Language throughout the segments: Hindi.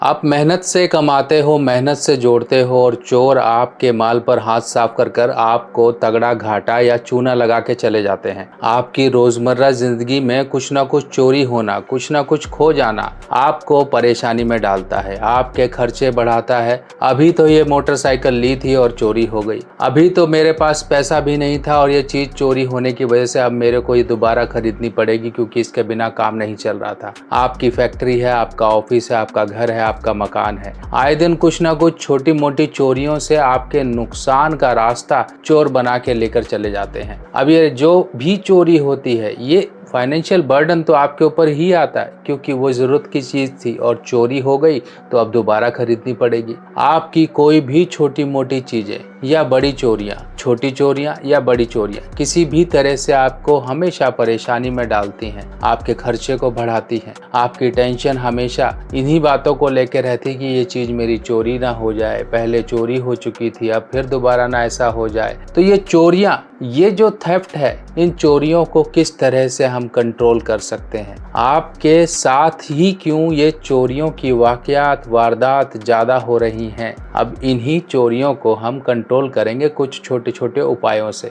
आप मेहनत से कमाते हो, मेहनत से जोड़ते हो और चोर आपके माल पर हाथ साफ कर कर आपको तगड़ा घाटा या चूना लगा के चले जाते हैं। आपकी रोज़मर्रा ज़िंदगी में कुछ ना कुछ चोरी होना, कुछ ना कुछ खो जाना आपको परेशानी में डालता है, आपके खर्चे बढ़ाता है। अभी तो ये मोटरसाइकिल ली थी और चोरी हो गई, अभी तो मेरे पास पैसा भी नहीं था और ये चीज़ चोरी होने की वजह से अब मेरे को ये दोबारा खरीदनी पड़ेगी क्योंकि इसके बिना काम नहीं चल रहा था। आपकी फैक्ट्री है, आपका ऑफिस है, आपका घर है, आपका मकान है। आए दिन कुछ ना कुछ छोटी मोटी चोरियों से आपके नुकसान का रास्ता चोर बना के लेकर चले जाते हैं। अब ये जो भी चोरी होती है ये फाइनेंशियल बर्डन तो आपके ऊपर ही आता है क्योंकि वो ज़रूरत की चीज़ थी और चोरी हो गई तो अब दोबारा खरीदनी पड़ेगी। आपकी कोई भी छोटी मोटी चीज़ें या बड़ी चोरियां, छोटी चोरियां या बड़ी चोरियां किसी भी तरह से आपको हमेशा परेशानी में डालती हैं, आपके खर्चे को बढ़ाती हैं। आपकी टेंशन हमेशा इन्हीं बातों को लेकर रहती कि ये चीज़ मेरी चोरी ना हो जाए, पहले चोरी हो चुकी थी अब फिर दोबारा ना ऐसा हो जाए। तो ये चोरियां, ये जो थेफ्ट है, इन चोरियों को किस तरह से हम कंट्रोल कर सकते हैं? आपके साथ ही क्यों ये चोरियों की वारदात ज़्यादा हो रही हैं? अब इन्हीं चोरियों को हम कंट्रोल करेंगे कुछ छोटे छोटे उपायों से।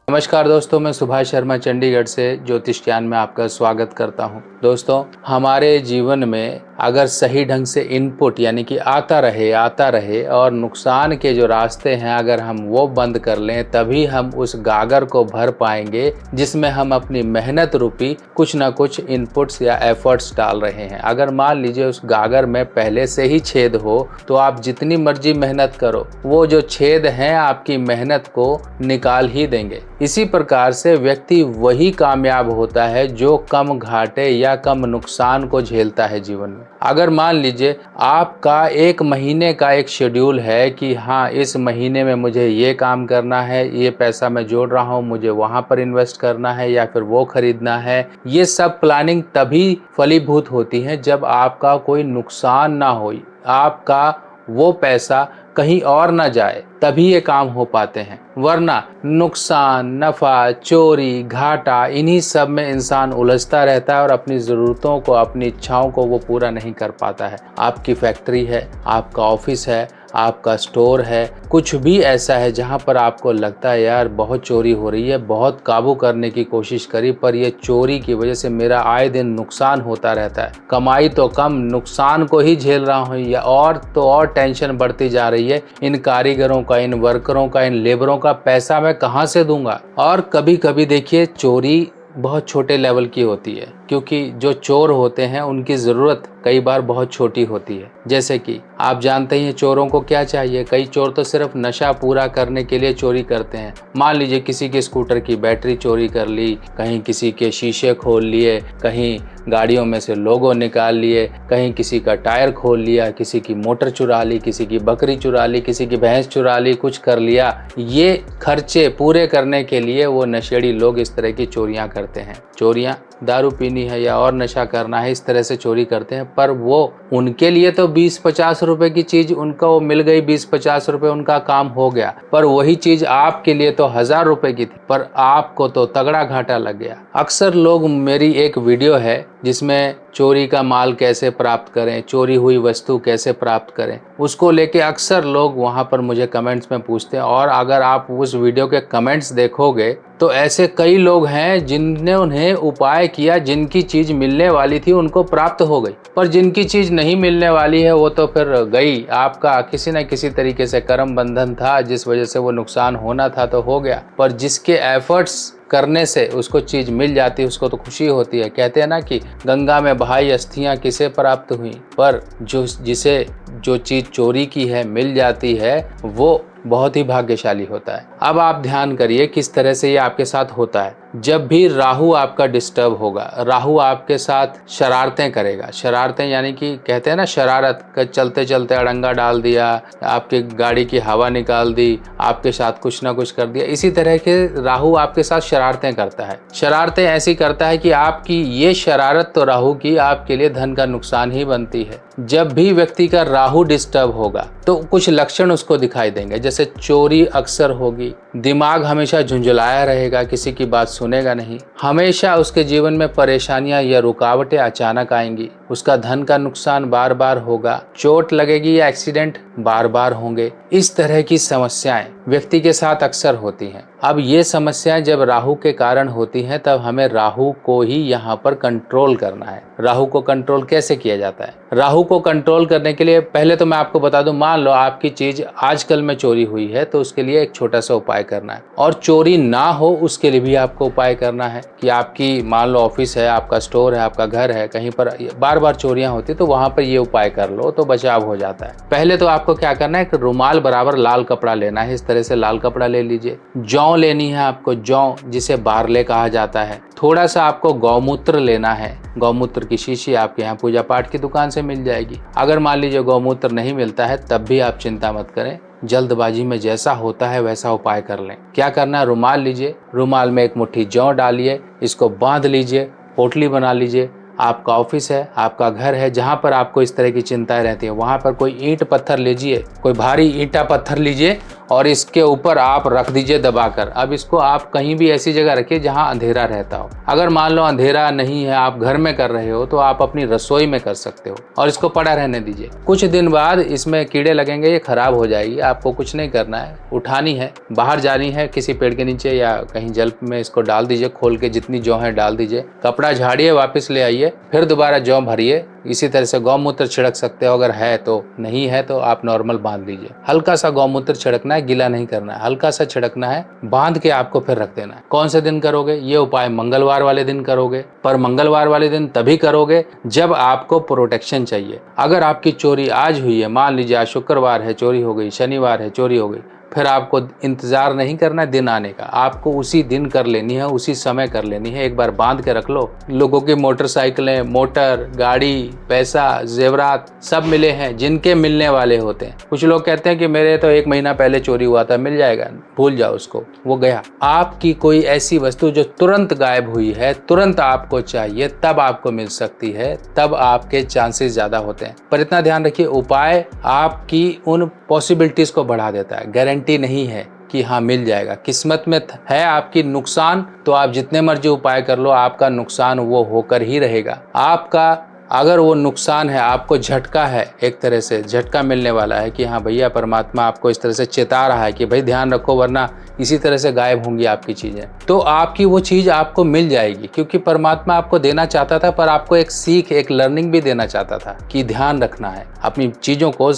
नमस्कार दोस्तों, मैं सुभाष शर्मा चंडीगढ़ से ज्योतिष ज्ञान में आपका स्वागत करता हूं। दोस्तों, हमारे जीवन में अगर सही ढंग से इनपुट यानी कि आता रहे और नुकसान के जो रास्ते हैं अगर हम वो बंद कर लें तभी हम उस गागर को भर पाएंगे जिसमें हम अपनी मेहनत रूपी कुछ ना कुछ इनपुट्स या एफर्ट्स डाल रहे हैं। अगर मान लीजिए उस गागर में पहले से ही छेद हो तो आप जितनी मर्जी मेहनत करो वो जो छेद हैं आपकी मेहनत को निकाल ही देंगे। इसी प्रकार से व्यक्ति वही कामयाब होता है जो कम घाटे या कम नुकसान को झेलता है जीवन में। अगर मान लीजिए आपका एक महीने का एक शेड्यूल है कि हाँ, इस महीने में मुझे ये काम करना है, ये पैसा मैं जोड़ रहा हूँ, मुझे वहाँ पर इन्वेस्ट करना है या फिर वो खरीदना है। ये सब प्लानिंग तभी फलीभूत होती है जब आपका कोई नुकसान ना हो, आपका वो पैसा कहीं और ना जाए, तभी ये काम हो पाते हैं। वरना नुकसान, नफ़ा, चोरी, घाटा, इन्हीं सब में इंसान उलझता रहता है और अपनी ज़रूरतों को, अपनी इच्छाओं को वो पूरा नहीं कर पाता है। आपकी फैक्ट्री है, आपका ऑफिस है, आपका स्टोर है, कुछ भी ऐसा है जहाँ पर आपको लगता है यार बहुत चोरी हो रही है, बहुत काबू करने की कोशिश करी पर ये चोरी की वजह से मेरा आए दिन नुकसान होता रहता है, कमाई तो कम नुकसान को ही झेल रहा हूँ या और तो और टेंशन बढ़ती जा रही है। इन कारीगरों का, इन वर्करों का, इन लेबरों का पैसा मैं कहाँ से दूंगा? और कभी कभी देखिए चोरी बहुत छोटे लेवल की होती है क्योंकि जो चोर होते हैं उनकी ज़रूरत कई बार बहुत छोटी होती है। जैसे कि आप जानते हैं चोरों को क्या चाहिए, कई चोर तो सिर्फ नशा पूरा करने के लिए चोरी करते हैं। मान लीजिए किसी के स्कूटर की बैटरी चोरी कर ली, कहीं किसी के शीशे खोल लिए, कहीं गाड़ियों में से लोगो निकाल लिए, कहीं किसी का टायर खोल लिया, किसी की मोटर चुरा ली, किसी की बकरी चुरा ली, किसी की भैंस चुरा ली, कुछ कर लिया। ये खर्चे पूरे करने के लिए वो नशेड़ी लोग इस तरह की चोरियां करते हैं। चोरियां दारू पीनी है या और नशा करना है, इस तरह से चोरी करते हैं। पर वो उनके लिए तो 20-50 रुपए की चीज़ उनको वो मिल गई, 20-50 रुपए उनका काम हो गया। पर वही चीज़ आपके लिए तो 1000 रुपए की थी, पर आपको तो तगड़ा घाटा लग गया। अक्सर लोग, मेरी एक वीडियो है जिसमें चोरी का माल कैसे प्राप्त करें, चोरी हुई वस्तु कैसे प्राप्त करें, उसको लेके अक्सर लोग वहाँ पर मुझे कमेंट्स में पूछते हैं। और अगर आप उस वीडियो के कमेंट्स देखोगे तो ऐसे कई लोग हैं जिनने उन्हें उपाय किया, जिनकी चीज़ मिलने वाली थी उनको प्राप्त हो गई, पर जिनकी चीज़ नहीं मिलने वाली है वो तो फिर गई। आपका किसी न किसी तरीके से कर्म बंधन था जिस वजह से वो नुकसान होना था तो हो गया, पर जिसके एफर्ट्स करने से उसको चीज़ मिल जाती है उसको तो खुशी होती है। कहते हैं ना कि गंगा में बहाई अस्थियां किसे प्राप्त हुई, पर जिसे जो चीज़ चोरी की है मिल जाती है वो बहुत ही भाग्यशाली होता है। अब आप ध्यान करिए किस तरह से ये आपके साथ होता है। जब भी राहु आपका डिस्टर्ब होगा, राहु आपके साथ शरारतें करेगा। शरारतें यानी कि कहते हैं ना शरारत, चलते चलते अड़ंगा डाल दिया, आपकी गाड़ी की हवा निकाल दी, आपके साथ कुछ ना कुछ कर दिया। इसी तरह के राहु आपके साथ शरारतें करता है। शरारतें ऐसी करता है कि आपकी ये शरारत तो राहु की आपके लिए धन का नुकसान ही बनती है। जब भी व्यक्ति का राहु डिस्टर्ब होगा तो कुछ लक्षण उसको दिखाई देंगे, जैसे चोरी अक्सर होगी, दिमाग हमेशा झुंझुलाया रहेगा, किसी की बात सुनेगा नहीं, हमेशा उसके जीवन में परेशानियां या रुकावटें अचानक आएंगी, उसका धन का नुकसान बार बार होगा, चोट लगेगी या एक्सीडेंट बार बार होंगे। इस तरह की समस्याएं व्यक्ति के साथ अक्सर होती हैं। अब ये समस्याएं जब राहु के कारण होती हैं तब हमें राहु को ही यहाँ पर कंट्रोल करना है। राहु को कंट्रोल कैसे किया जाता है? राहु को कंट्रोल करने के लिए पहले तो मैं आपको बता दूं, मान लो आपकी चीज आजकल में चोरी हुई है तो उसके लिए एक छोटा सा उपाय करना है, और चोरी ना हो उसके लिए भी आपको उपाय करना है कि आपकी मान लो ऑफिस है, आपका स्टोर है, आपका घर है, कहीं पर बार बार चोरियां होती तो वहां पर ये उपाय कर लो तो बचाव हो जाता है। पहले तो आपको क्या करना है, एक रुमाल बराबर लाल कपड़ा लेना है, इस तरह से लाल कपड़ा ले लीजिए। जौ लेनी है आपको, जौ जिसे बारले कहा जाता है। थोड़ा सा आपको गौमूत्र लेना है, गौमूत्र की शीशी आपके यहाँ पूजा पाठ की दुकान से मिल जाएगी। अगर मान लीजिए गौमूत्र नहीं मिलता है तब भी आप चिंता मत करें, जल्दबाजी में जैसा होता है वैसा उपाय कर लें। क्या करना है, रुमाल लीजिए, रुमाल में एक मुट्ठी जौ डालिए, इसको बांध लीजिए, पोटली बना लीजिए। आपका ऑफिस है, आपका घर है, जहाँ पर आपको इस तरह की चिंताएं रहती है वहाँ पर कोई ईंट पत्थर लीजिए, कोई भारी ईंटा पत्थर लीजिए और इसके ऊपर आप रख दीजिए दबाकर। अब इसको आप कहीं भी ऐसी जगह रखिए जहाँ अंधेरा रहता हो। अगर मान लो अंधेरा नहीं है, आप घर में कर रहे हो तो आप अपनी रसोई में कर सकते हो और इसको पड़ा रहने दीजिए। कुछ दिन बाद इसमें कीड़े लगेंगे, ये खराब हो जाएगी। आपको कुछ नहीं करना है, उठानी है, बाहर जानी है, किसी पेड़ के नीचे या कहीं जल में इसको डाल दीजिए, खोल के जितनी जौ है डाल दीजिए, कपड़ा झाड़िए, वापस ले आइए, फिर दोबारा जौ भरिए। इसी तरह से गौमूत्र छिड़क सकते हो, अगर है तो, नहीं है तो आप नॉर्मल बांध लीजिए। हल्का सा गौमूत्र छिड़कना है, गीला नहीं करना है, हल्का सा छिड़कना है, बांध के आपको फिर रख देना है। कौन से दिन करोगे? ये उपाय मंगलवार वाले दिन करोगे, पर मंगलवार वाले दिन तभी करोगे जब आपको प्रोटेक्शन चाहिए। अगर आपकी चोरी आज हुई है, मान लीजिए आज शुक्रवार है चोरी हो गई, शनिवार है चोरी हो गई, फिर आपको इंतजार नहीं करना है दिन आने का, आपको उसी दिन कर लेनी है, उसी समय कर लेनी है। एक बार बांध के रख लो। लोगों की मोटरसाइकिलें, मोटर, गाड़ी, पैसा, जेवरात सब मिले हैं, जिनके मिलने वाले होते हैं। कुछ लोग कहते हैं कि मेरे तो 1 महीना पहले चोरी हुआ था, मिल जाएगा, भूल जाओ उसको, वो गया। आपकी कोई ऐसी वस्तु जो तुरंत गायब हुई है, तुरंत आपको चाहिए, तब आपको मिल सकती है, तब आपके चांसेस ज्यादा होते हैं। पर इतना ध्यान रखिए, उपाय आपकी उन पॉसिबिलिटीज को बढ़ा देता है। गारंटी नहीं है कि हाँ मिल जाएगा। किस्मत में है आपकी नुकसान तो आप जितने मर्जी उपाय कर लो, आपका नुकसान वो होकर ही रहेगा। आपका अगर वो नुकसान है, आपको झटका है, एक तरह से झटका मिलने वाला है कि हाँ भैया परमात्मा आपको इस तरह से चेता रहा है कि भाई ध्यान रखो वरना इसी तरह से गायब होंगी आपकी चीजें, तो आपकी वो चीज आपको मिल जाएगी। क्योंकि परमात्मा आपको देना चाहता था, पर आपको एक सीख, एक लर्निंग भी देना चाहता था कि ध्यान रखना है, अपनी चीजों को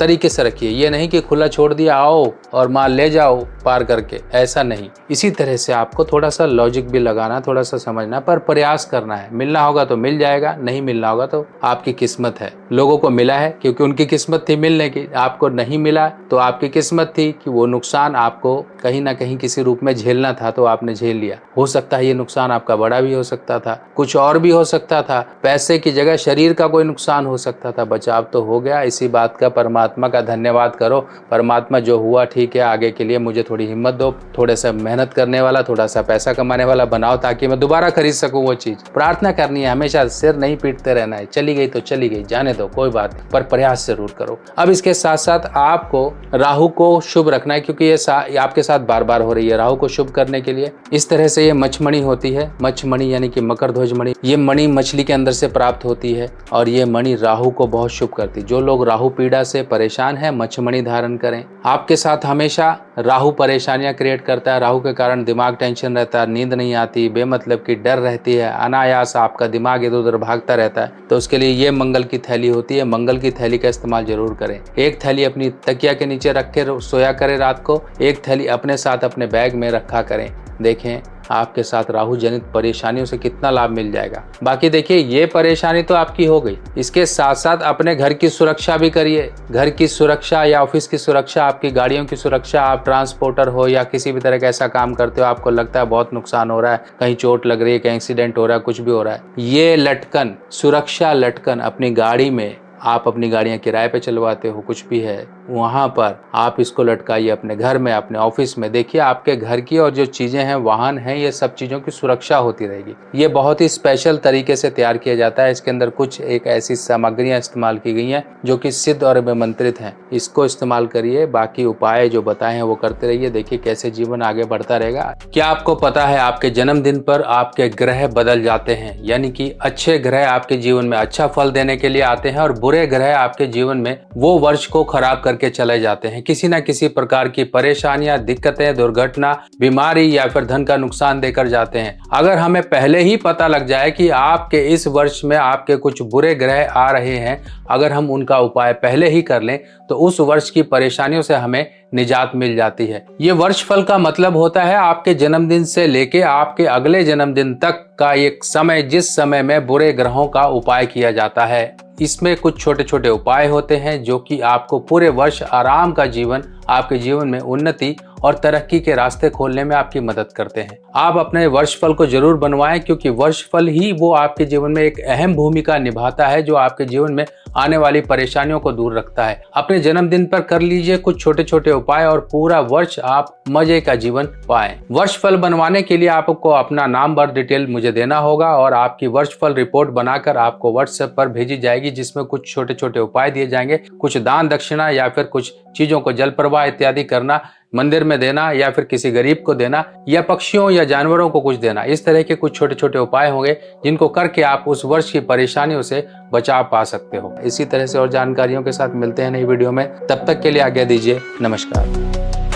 तरीके से रखिए। ये नहीं कि खुला छोड़ दिया, आओ और माल ले जाओ पार करके, ऐसा नहीं। इसी तरह से आपको थोड़ा सा लॉजिक भी लगाना, थोड़ा सा समझना, पर प्रयास करना है। मिलना होगा तो मिल जाएगा, नहीं मिलना होगा तो आपकी किस्मत है। लोगों को मिला है क्योंकि उनकी किस्मत थी मिलने की, आपको नहीं मिला तो आपकी किस्मत थी कि वो नुकसान आपको कहीं ना कहीं किसी रूप में झेलना था, तो आपने झेल लिया। हो सकता है ये नुकसान आपका बड़ा भी हो सकता था, कुछ और भी हो सकता था, पैसे की जगह शरीर का कोई नुकसान हो सकता था, बचाव तो हो गया। इसी बात का परमात्मा का धन्यवाद करो, परमात्मा जो हुआ ठीक है, आगे के लिए मुझे थोड़ी हिम्मत दो, थोड़ा सा मेहनत करने वाला, थोड़ा सा पैसा कमाने वाला बनाओ ताकि मैं दोबारा खरीद सकूं वो चीज। प्रार्थना करनी है हमेशा, सिर नहीं पीटते रहना है। चली गई तो चली गई, जाने दो, कोई बात नहीं, पर प्रयास जरूर करो। अब इसके साथ साथ आपको राहु को शुभ रखना है, क्योंकि ये आपके साथ बार बार हो रही है। राहु को शुभ करने के लिए इस तरह से ये मछमणि होती है, मछमणि यानी कि मकर ध्वज मणि। ये मणि मछली के अंदर से प्राप्त होती है और ये मणि राहु को बहुत शुभ करती है। जो लोग राहु पीड़ा से परेशान है, मछमणि धारण करें। आपके साथ हमेशा राहु परेशानियां क्रिएट करता है, राहु के कारण दिमाग टेंशन रहता है, नींद नहीं आती, बेमतलब की डर रहती है, अनायास आपका दिमाग इधर उधर भागता रहता है, तो उसके लिए ये मंगल की थैली होती है। मंगल की थैली का इस्तेमाल जरूर करें। एक थैली अपनी तकिया के नीचे रख के सोया करें रात को, एक थैली अपने साथ अपने बैग में रखा करें। देखें आपके साथ राहु जनित परेशानियों से कितना लाभ मिल जाएगा। बाकी देखिए, ये परेशानी तो आपकी हो गई, इसके साथ साथ अपने घर की सुरक्षा भी करिए। घर की सुरक्षा या ऑफिस की सुरक्षा, आपकी गाड़ियों की सुरक्षा, आप ट्रांसपोर्टर हो या किसी भी तरह का ऐसा काम करते हो, आपको लगता है बहुत नुकसान हो रहा है, कहीं चोट लग रही है, कहीं एक्सीडेंट हो रहा है, कुछ भी हो रहा है, ये लटकन, सुरक्षा लटकन अपनी गाड़ी में, आप अपनी गाड़ियां किराए पे चलवाते हो, कुछ भी है, वहाँ पर आप इसको लटकाइए अपने घर में, अपने ऑफिस में। देखिए आपके घर की और जो चीज़ें हैं, वाहन हैं, ये सब चीज़ों की सुरक्षा होती रहेगी। ये बहुत ही स्पेशल तरीके से तैयार किया जाता है। इसके अंदर कुछ एक ऐसी सामग्रियाँ इस्तेमाल की गई हैं जो कि सिद्ध और अभिमंत्रित हैं। इसको इस्तेमाल करिए, बाकी उपाय जो बताए हैं वो करते रहिए। देखिए कैसे जीवन आगे बढ़ता रहेगा। क्या आपको पता है आपके जन्मदिन पर आपके ग्रह बदल जाते हैं, यानी कि अच्छे ग्रह आपके जीवन में अच्छा फल देने के लिए आते हैं और बुरे ग्रह आपके जीवन में वो वर्ष को खराब करके चले जाते हैं। किसी न किसी प्रकार की परेशानियां, दिक्कतें, दुर्घटना, बीमारी या फिर धन का नुकसान देकर जाते हैं। अगर हमें पहले ही पता लग जाए कि आपके इस वर्ष में आपके कुछ बुरे ग्रह आ रहे हैं, अगर हम उनका उपाय पहले ही कर लें तो उस वर्ष की परेशानियों से हमें निजात मिल जाती है। ये वर्ष फल का मतलब होता है आपके जन्मदिन से लेके आपके अगले जन्मदिन तक का एक समय, जिस समय में बुरे ग्रहों का उपाय किया जाता है। इसमें कुछ छोटे छोटे उपाय होते हैं जो कि आपको पूरे वर्ष आराम का जीवन, आपके जीवन में उन्नति और तरक्की के रास्ते खोलने में आपकी मदद करते हैं। आप अपने वर्षफल को जरूर बनवाएं, क्योंकि वर्षफल ही वो आपके जीवन में एक अहम भूमिका निभाता है जो आपके जीवन में आने वाली परेशानियों को दूर रखता है। अपने जन्मदिन पर कर लीजिए कुछ छोटे छोटे उपाय और पूरा वर्ष आप मजे का जीवन पाएं। वर्षफल बनवाने के लिए आपको अपना नाम, बर्थ डिटेल मुझे देना होगा और आपकी वर्षफल रिपोर्ट बनाकर आपको व्हाट्सएप पर भेजी जाएगी, जिसमें कुछ छोटे छोटे उपाय दिए जाएंगे। कुछ दान दक्षिणा या फिर कुछ चीजों को जल प्रवाह इत्यादि करना, मंदिर में देना या फिर किसी गरीब को देना या पक्षियों या जानवरों को कुछ देना। इस तरह के कुछ छोटे छोटे उपाय होंगे जिनको करके आप उस वर्ष की परेशानियों से बचाव पा सकते हो। इसी तरह से और जानकारियों के साथ मिलते हैं नई वीडियो में। तब तक के लिए आज्ञा दीजिए। नमस्कार।